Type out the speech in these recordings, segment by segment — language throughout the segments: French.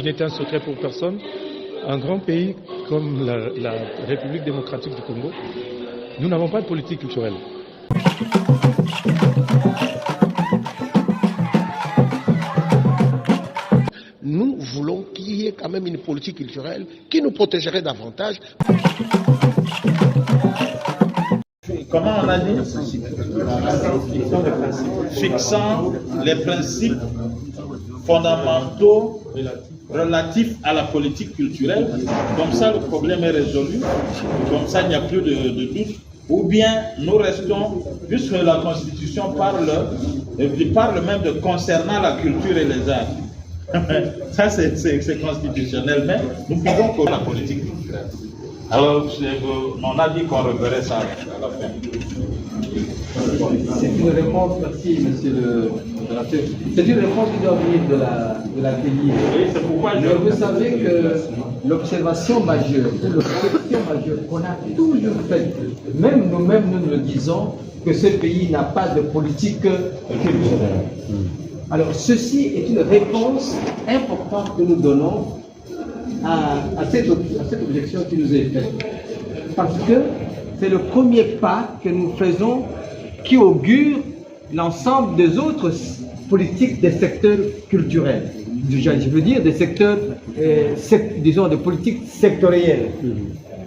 n'était un secret pour personne, un grand pays comme la République démocratique du Congo, nous n'avons pas de politique culturelle. Nous voulons qu'il y ait quand même une politique culturelle qui nous protégerait davantage. Comment on a dit? Fixant les principes fondamentaux relatifs à la politique culturelle. Comme ça, le problème est résolu. Comme ça, il n'y a plus de doute. Ou bien nous restons, puisque la Constitution parle même de concernant la culture et les arts. Ça, c'est constitutionnel, mais nous pouvons pour la politique culturelle. Alors, on a dit qu'on reverrait ça à la fin. C'est une réponse, merci monsieur le modérateur. C'est une réponse qui doit venir de l'atelier. Oui, c'est pourquoi vous savez que l'observation majeure, qu'on a toujours faite, même nous-mêmes nous le disons, que ce pays n'a pas de politique culturelle. Alors, ceci est une réponse importante que nous donnons à cette objection qui nous est faite. Parce que c'est le premier pas que nous faisons qui augure l'ensemble des autres politiques des secteurs culturels. Je veux dire des secteurs, disons, de politiques sectorielles.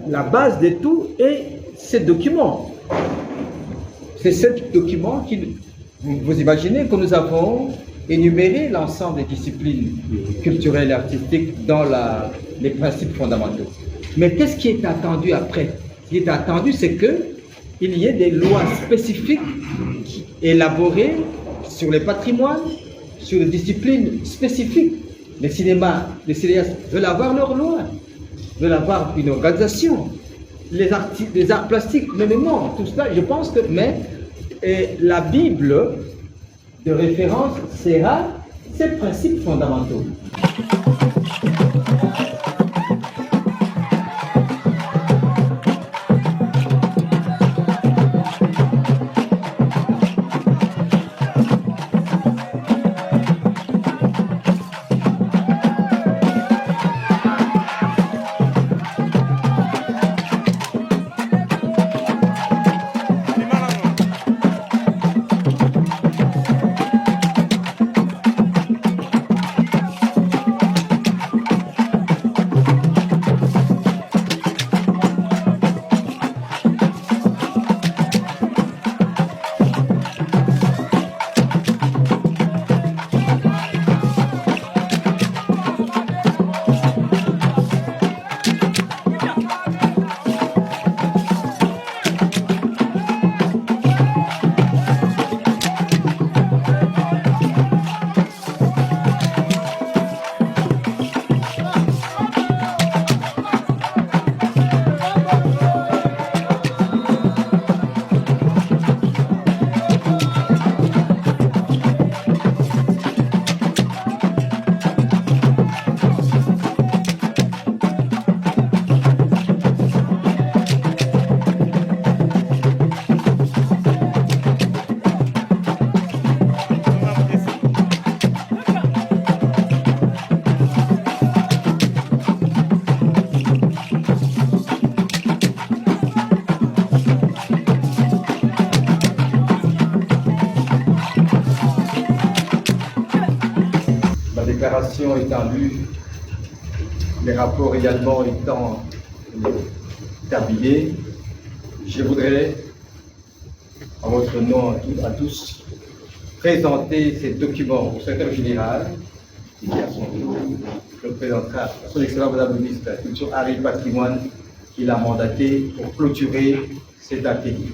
La base de tout est ce document. C'est ce document qui, vous imaginez que nous avons énuméré l'ensemble des disciplines culturelles et artistiques dans les principes fondamentaux. Mais qu'est-ce qui est attendu après? Ce qui est attendu, c'est qu'il y ait des lois spécifiques élaborées sur les patrimoines, sur les disciplines spécifiques. Les cinéastes veulent avoir leur loi, veulent avoir une organisation. Les arts plastiques, mais non, tout cela, je pense que, la Bible de référence sera ces principes fondamentaux. Étant lue, les rapports également étant terminés, je voudrais, en votre nom à tous, présenter ces documents au secrétaire général, qui à son tour le présentera à son excellence Madame le ministre de la Culture, Art et Patrimoine, qui l'a mandaté pour clôturer cet atelier.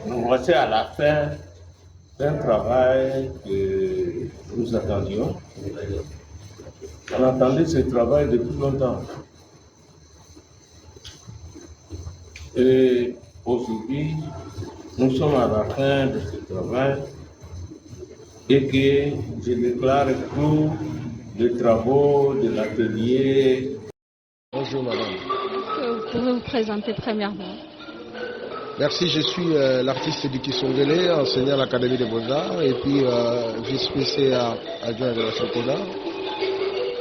Nous voici à la fin d'un travail que nous attendions. On attendait ce travail depuis longtemps. Et aujourd'hui, nous sommes à la fin de ce travail et que je déclare tous les travaux de l'atelier. Bonjour madame. Vous pouvez vous présenter premièrement. Merci, je suis l'artiste du Kisongele, enseignant à l'Académie des Beaux-Arts et puis vice-président adjoint de la Sokoda.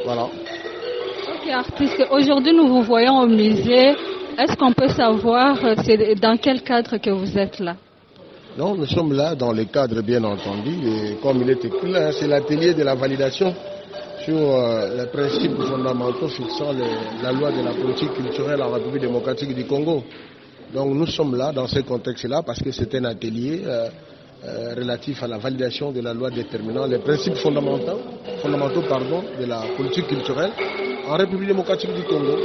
Voilà. Ok, artiste, aujourd'hui nous vous voyons au musée. Est-ce qu'on peut savoir dans quel cadre que vous êtes là? Non, nous sommes là dans le cadre bien entendu, et comme il est écrit là, c'est l'atelier de la validation sur les principes fondamentaux fixant la loi de la politique culturelle en République démocratique du Congo. Donc nous sommes là dans ce contexte-là parce que c'est un atelier relatif à la validation de la loi déterminant les principes fondamentaux de la politique culturelle en République démocratique du Congo.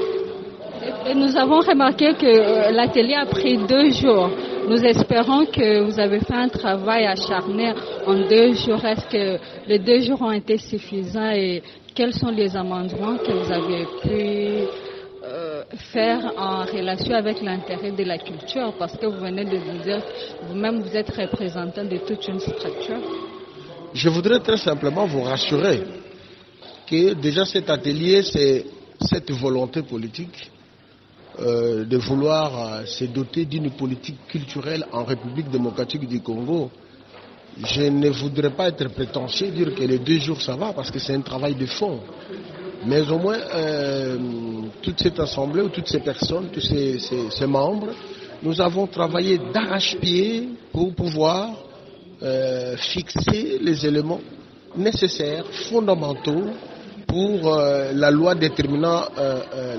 Et nous avons remarqué que l'atelier a pris 2 jours. Nous espérons que vous avez fait un travail acharné en 2 jours. Est-ce que les 2 jours ont été suffisants et quels sont les amendements que vous avez pu faire en relation avec l'intérêt de la culture? Parce que vous venez de vous dire, vous-même vous êtes représentant de toute une structure. Je voudrais très simplement vous rassurer que déjà cet atelier, c'est cette volonté politique de vouloir se doter d'une politique culturelle en République démocratique du Congo. Je ne voudrais pas être prétentieux et dire que les 2 jours ça va parce que c'est un travail de fond. Mais au moins, toute cette assemblée ou toutes ces personnes, tous ces membres, nous avons travaillé d'arrache-pied pour pouvoir fixer les éléments nécessaires, fondamentaux, pour la loi déterminant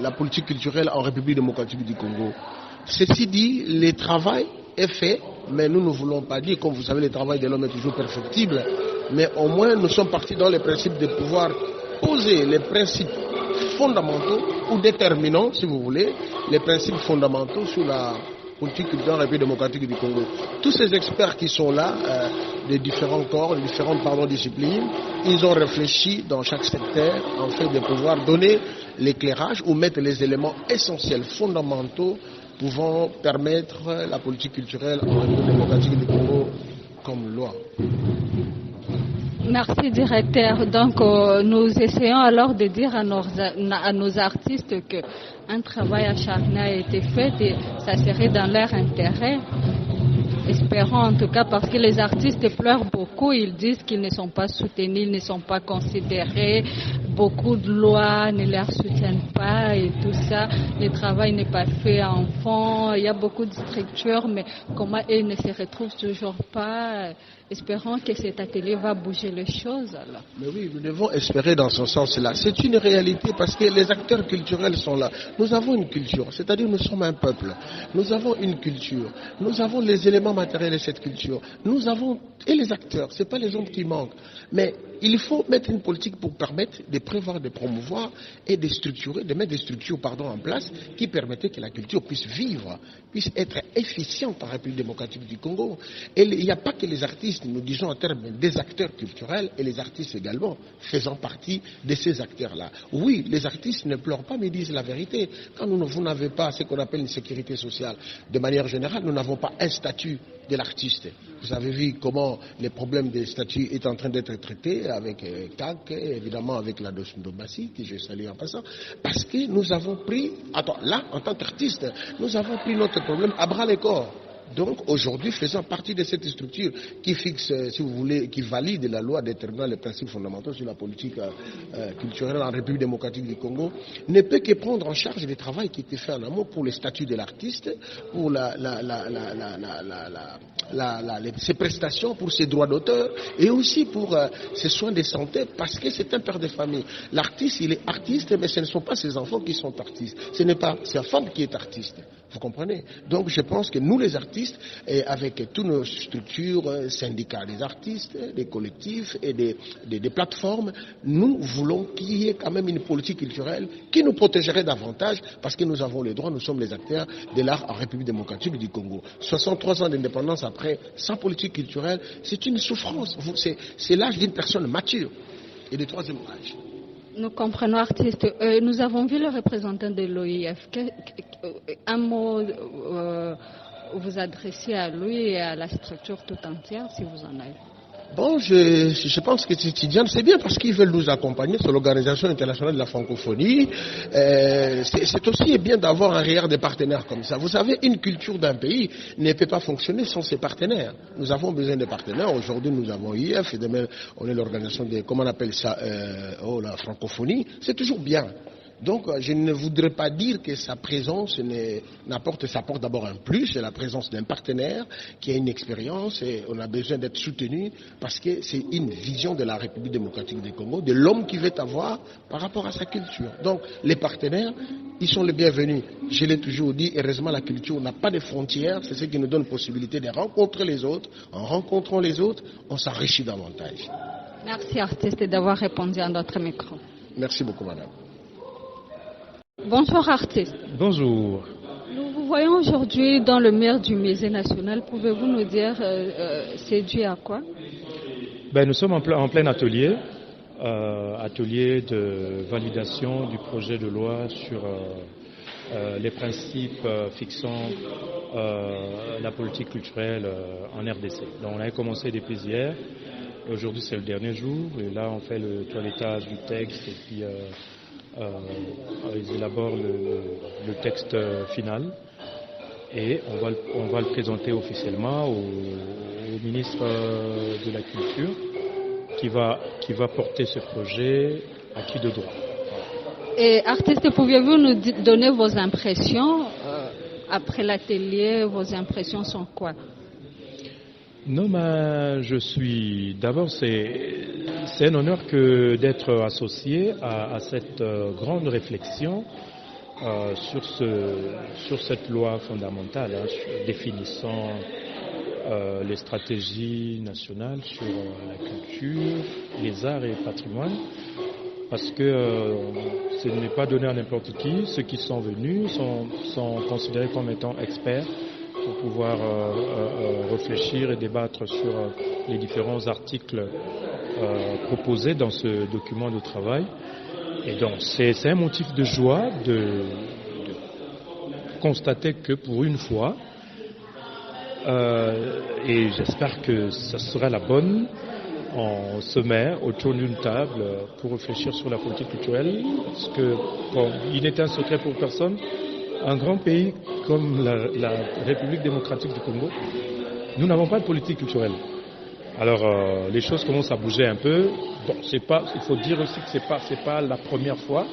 la politique culturelle en République démocratique du Congo. Ceci dit, le travail est fait, mais nous ne voulons pas dire, comme vous savez, le travail de l'homme est toujours perfectible, mais au moins nous sommes partis dans les principes de pouvoir poser les principes fondamentaux ou déterminants, si vous voulez, les principes fondamentaux sur la politique culturelle en République démocratique du Congo. Tous ces experts qui sont là, des différents corps, des différentes disciplines, ils ont réfléchi dans chaque secteur en fait de pouvoir donner l'éclairage ou mettre les éléments essentiels, fondamentaux, pouvant permettre la politique culturelle en République démocratique du Congo comme loi. Merci, directeur. Donc, nous essayons alors de dire à nos artistes qu'un travail acharné a été fait et ça serait dans leur intérêt. Espérons en tout cas, parce que les artistes pleurent beaucoup, ils disent qu'ils ne sont pas soutenus, ils ne sont pas considérés, beaucoup de lois ne leur soutiennent pas et tout ça, le travail n'est pas fait en fond, il y a beaucoup de structures, mais comment ils ne se retrouvent toujours pas. Espérons que cet atelier va bouger les choses. Alors. Mais oui, nous devons espérer dans ce sens-là. C'est une réalité parce que les acteurs culturels sont là. Nous avons une culture, c'est-à-dire nous sommes un peuple. Nous avons une culture. Nous avons les éléments matériels de cette culture. Nous avons, et les acteurs, ce n'est pas les gens qui manquent. Mais il faut mettre une politique pour permettre de prévoir, de promouvoir et de structurer, de mettre des structures en place qui permettaient que la culture puisse vivre, puisse être efficiente en République démocratique du Congo. Et il n'y a pas que les artistes, nous disons en termes des acteurs culturels et les artistes également, faisant partie de ces acteurs-là. Oui, les artistes ne pleurent pas mais disent la vérité. Quand vous n'avez pas ce qu'on appelle une sécurité sociale, de manière générale, nous n'avons pas un statut de l'artiste. Vous avez vu comment les problèmes des statuts est en train d'être traités avec CAC, évidemment avec la Dombassi, que je salue en passant, parce que nous avons pris, là, en tant qu'artiste, nous avons pris notre problème à bras le corps. Donc aujourd'hui, faisant partie de cette structure qui fixe, si vous voulez, qui valide la loi déterminant les principes fondamentaux sur la politique culturelle en République démocratique du Congo, ne peut que prendre en charge le travail qui était fait en amont pour le statut de l'artiste, pour ses prestations, pour ses droits d'auteur et aussi pour ses soins de santé, parce que c'est un père de famille. L'artiste, il est artiste, mais ce ne sont pas ses enfants qui sont artistes. Ce n'est pas sa femme qui est artiste. Vous comprenez? Donc je pense que nous les artistes, avec toutes nos structures, syndicats des artistes, des collectifs et des plateformes, nous voulons qu'il y ait quand même une politique culturelle qui nous protégerait davantage parce que nous avons les droits, nous sommes les acteurs de l'art en République démocratique du Congo. 63 ans d'indépendance après, sans politique culturelle, c'est une souffrance. C'est l'âge d'une personne mature et de troisième âge. Nous comprenons, artistes. Nous avons vu le représentant de l'OIF. Un mot vous adressez à lui et à la structure tout entière, si vous en avez. Bon, je pense que Tidiane, c'est bien parce qu'ils veulent nous accompagner sur l'Organisation internationale de la francophonie. C'est aussi bien d'avoir un regard des partenaires comme ça. Vous savez, une culture d'un pays ne peut pas fonctionner sans ses partenaires. Nous avons besoin des partenaires. Aujourd'hui, nous avons IF et demain, on est l'organisation des, comment on appelle ça, la francophonie. C'est toujours bien. Donc, je ne voudrais pas dire que sa présence ça apporte d'abord un plus, c'est la présence d'un partenaire qui a une expérience et on a besoin d'être soutenu parce que c'est une vision de la République démocratique du Congo, de l'homme qui veut avoir par rapport à sa culture. Donc, les partenaires, ils sont les bienvenus. Je l'ai toujours dit, heureusement, la culture n'a pas de frontières, c'est ce qui nous donne possibilité de rencontrer les autres. En rencontrant les autres, on s'enrichit davantage. Merci, artiste, d'avoir répondu à notre micro. Merci beaucoup, madame. Bonjour artiste. Bonjour. Nous vous voyons aujourd'hui dans le mur du musée national. Pouvez-vous nous dire c'est dû à quoi? Nous sommes en plein atelier de validation du projet de loi sur les principes fixant la politique culturelle en RDC. Donc on avait commencé depuis hier. Aujourd'hui c'est le dernier jour et là on fait le toilettage du texte et puis ils élaborent le texte final et on va le présenter officiellement au ministre de la Culture qui va porter ce projet à qui de droit. Et artiste, pouviez-vous nous donner vos impressions après l'atelier? Vos impressions sont quoi? Non, mais d'abord, c'est un honneur que d'être associé à cette grande réflexion sur cette loi fondamentale, définissant les stratégies nationales sur la culture, les arts et le patrimoine, parce que ce n'est pas donné à n'importe qui. Ceux qui sont venus sont considérés comme étant experts pour pouvoir réfléchir et débattre sur les différents articles proposés dans ce document de travail. Et donc c'est un motif de joie de constater que pour une fois, et j'espère que ça sera la bonne, on se met autour d'une table pour réfléchir sur la politique culturelle, parce que il n'est un secret pour personne. Un grand pays comme la République démocratique du Congo, nous n'avons pas de politique culturelle. Alors les choses commencent à bouger un peu. Bon, il faut dire aussi que c'est pas la première fois,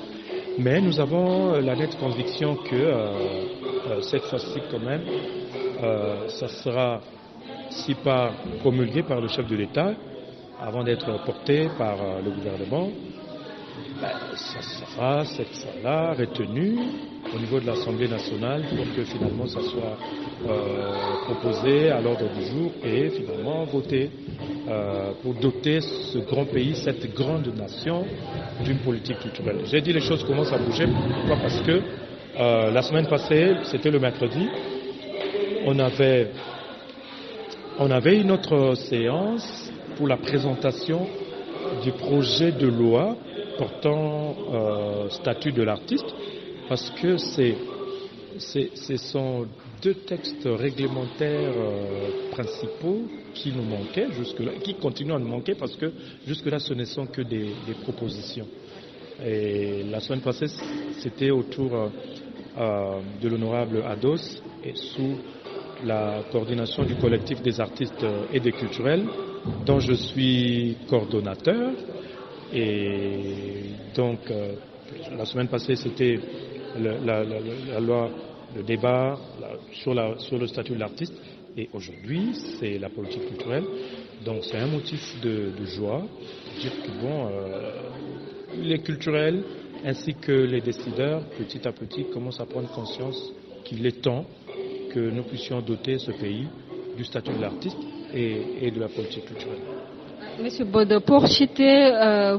mais nous avons la nette conviction que cette fois-ci quand même, ça sera, si pas promulgué par le chef de l'État, avant d'être porté par le gouvernement, ça sera cette fois-là retenu au niveau de l'Assemblée nationale pour que finalement ça soit proposé à l'ordre du jour et finalement voté pour doter ce grand pays, cette grande nation d'une politique culturelle. J'ai dit les choses commencent à bouger. Pourquoi? Parce que la semaine passée, c'était le mercredi, on avait une autre séance pour la présentation du projet de loi portant statut de l'artiste, parce que ce sont deux textes réglementaires principaux qui nous manquaient jusque-là, qui continuent à nous manquer parce que jusque-là ce ne sont que des propositions. Et la semaine passée, c'était autour de l'honorable Ados et sous la coordination du collectif des artistes et des culturels, dont je suis coordonnateur. Et donc, la semaine passée, c'était la loi, le débat sur le statut de l'artiste. Et aujourd'hui, c'est la politique culturelle. Donc, c'est un motif de joie de dire que les culturels ainsi que les décideurs, petit à petit, commencent à prendre conscience qu'il est temps que nous puissions doter ce pays du statut de l'artiste et de la politique culturelle. Monsieur Bodo, pour Chité,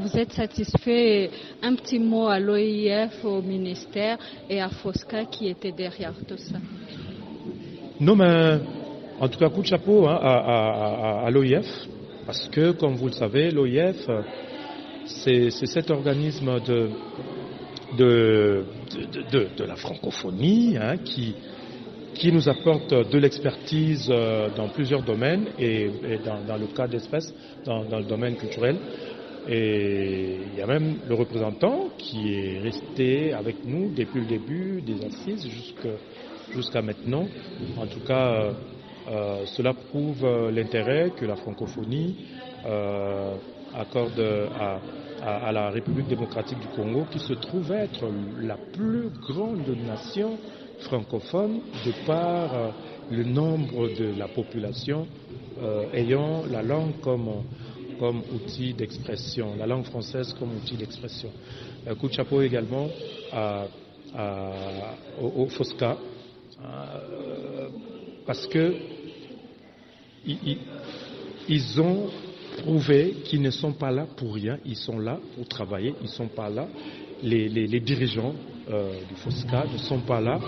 vous êtes satisfait? Un petit mot à l'OIF, au ministère et à Fosca qui était derrière tout ça. Non, mais en tout cas, coup de chapeau à l'OIF, parce que, comme vous le savez, l'OIF, c'est cet organisme de la francophonie qui nous apporte de l'expertise dans plusieurs domaines et dans le cas d'espèces, dans le domaine culturel. Et il y a même le représentant qui est resté avec nous depuis le début des assises jusqu'à maintenant. En tout cas, cela prouve l'intérêt que la francophonie accorde à la République démocratique du Congo, qui se trouve être la plus grande nation francophone de par le nombre de la population ayant la langue comme outil d'expression, la langue française comme outil d'expression. Coup de chapeau également au FOSCA, parce que ils ont prouvé qu'ils ne sont pas là pour rien, ils sont là pour travailler, ils ne sont pas là. Les dirigeants du FOSCA ne sont pas là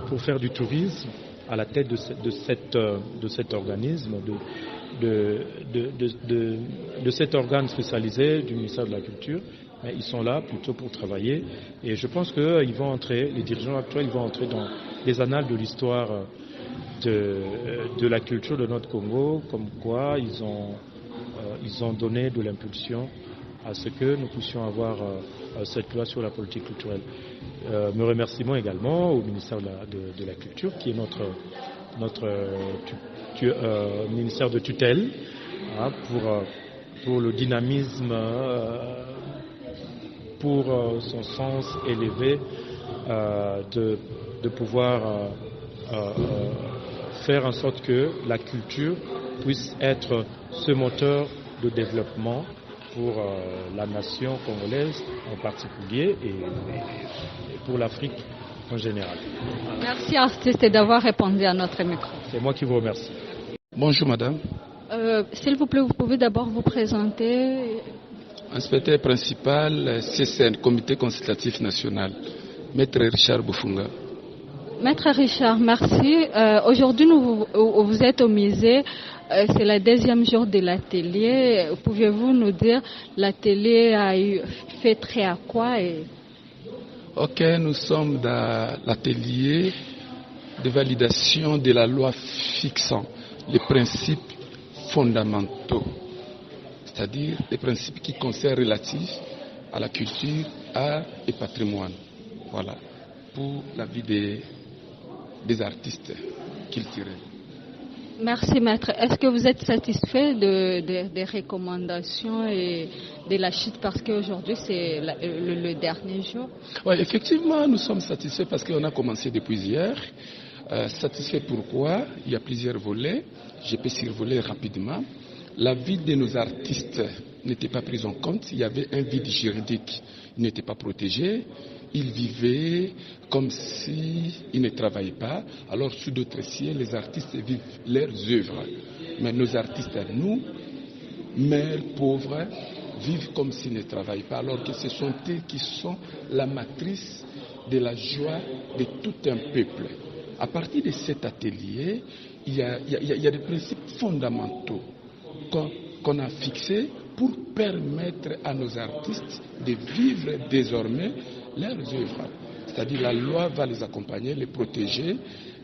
pour faire du tourisme à la tête de cet organisme, de cet organe spécialisé du ministère de la Culture. Mais ils sont là plutôt pour travailler. Et je pense que les dirigeants actuels vont entrer dans les annales de l'histoire de la culture de notre Congo, comme quoi ils ont donné de l'impulsion à ce que nous puissions avoir cette loi sur la politique culturelle. Mes remerciements également au ministère de la Culture, qui est notre ministère de tutelle, pour le dynamisme, pour son sens élevé de pouvoir faire en sorte que la culture puisse être ce moteur de développement pour la nation congolaise en particulier et pour l'Afrique en général. Merci artiste d'avoir répondu à notre micro. C'est moi qui vous remercie. Bonjour madame. S'il vous plaît, vous pouvez d'abord vous présenter. Inspecteur principal, CCN, Comité consultatif national, Maître Richard Bufunga. Maître Richard, merci. Aujourd'hui, vous êtes au musée. C'est le deuxième jour de l'atelier. Pouvez-vous nous dire l'atelier a fait trait à quoi Ok, nous sommes dans l'atelier de validation de la loi fixant les principes fondamentaux, c'est-à-dire les principes qui concernent relatifs à la culture, art et patrimoine. Voilà, pour la vie des artistes culturels. Merci maître. Est-ce que vous êtes satisfait des recommandations et de la chute parce qu'aujourd'hui c'est le dernier jour? Oui, effectivement, nous sommes satisfaits parce qu'on a commencé depuis hier. Satisfait pourquoi? Il y a plusieurs volets. Je peux survoler rapidement. La vie de nos artistes n'était pas prise en compte. Il y avait un vide juridique. Ils n'étaient pas protégés. Ils vivaient comme s'ils ne travaillaient pas. Alors, sous d'autres ciels, les artistes vivent leurs œuvres. Mais nos artistes, nous, mères pauvres, vivent comme s'ils ne travaillent pas. Alors que ce sont eux qui sont la matrice de la joie de tout un peuple. À partir de cet atelier, il y a des principes fondamentaux qu'on a fixés pour permettre à nos artistes de vivre désormais leurs œuvres. C'est-à-dire la loi va les accompagner, les protéger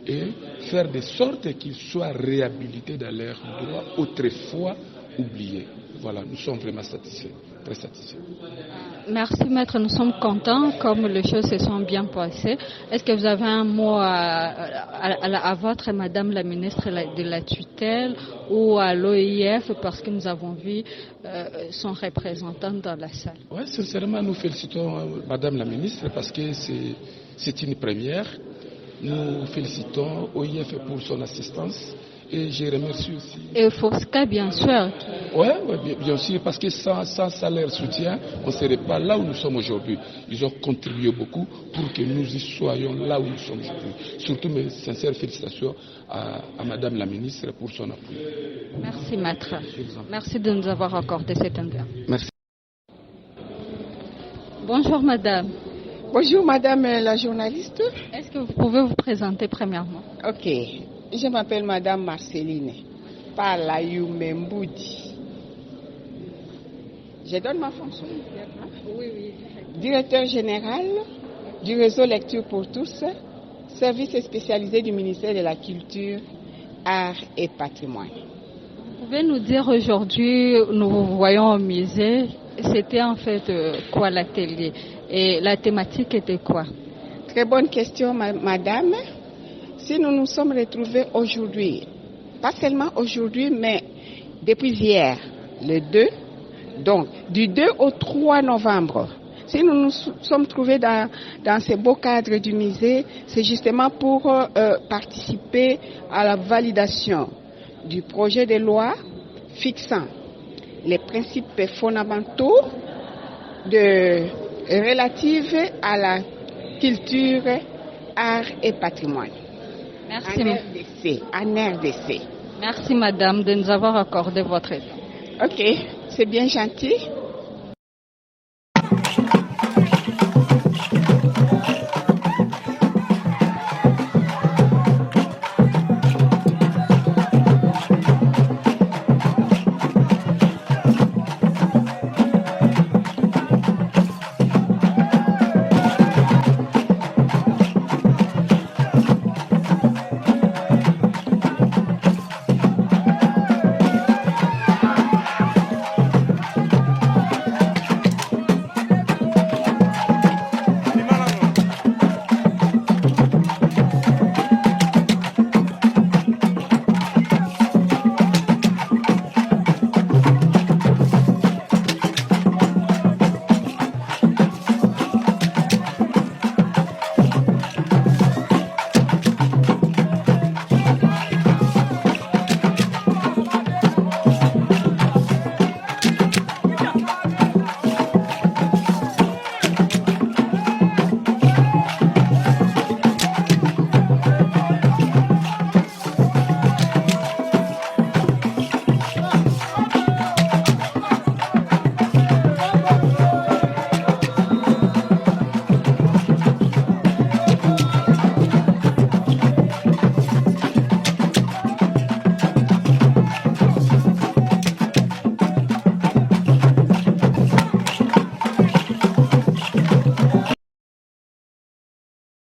et faire de sorte qu'ils soient réhabilités dans leurs droits autrefois oubliés. Voilà, nous sommes vraiment satisfaits, très satisfaits. Merci maître, nous sommes contents comme les choses se sont bien passées. Est-ce que vous avez un mot à votre madame la ministre de la tutelle ou à l'OIF parce que nous avons vu son représentant dans la salle? Oui, sincèrement, nous félicitons madame la ministre parce que c'est une première. Nous félicitons OIF pour son assistance. Et je remercie aussi. Et FOSCA, bien sûr. Oui, bien sûr, parce que sans leur soutien, on ne serait pas là où nous sommes aujourd'hui. Ils ont contribué beaucoup pour que nous y soyons là où nous sommes aujourd'hui. Surtout mes sincères félicitations à Madame la ministre pour son appui. Merci, maître. Merci de nous avoir accordé cette interview. Merci. Bonjour, madame. Bonjour, madame la journaliste. Est-ce que vous pouvez vous présenter premièrement? Ok. Je m'appelle Madame Marceline Palayumemboudi. Je donne ma fonction immédiatement. Oui. Directeur général du réseau Lecture pour tous, service spécialisé du ministère de la Culture, Arts et Patrimoine. Vous pouvez nous dire aujourd'hui, nous vous voyons au musée, c'était en fait quoi l'atelier et la thématique était quoi? Très bonne question, madame. Si nous nous sommes retrouvés aujourd'hui, pas seulement aujourd'hui, mais depuis hier, le 2, donc du 2 au 3 novembre, si nous nous sommes trouvés dans ce beau cadre du musée, c'est justement pour participer à la validation du projet de loi fixant les principes fondamentaux relatifs à la culture, art et patrimoine. Merci. En RDC. Merci madame de nous avoir accordé votre temps. Ok, c'est bien gentil.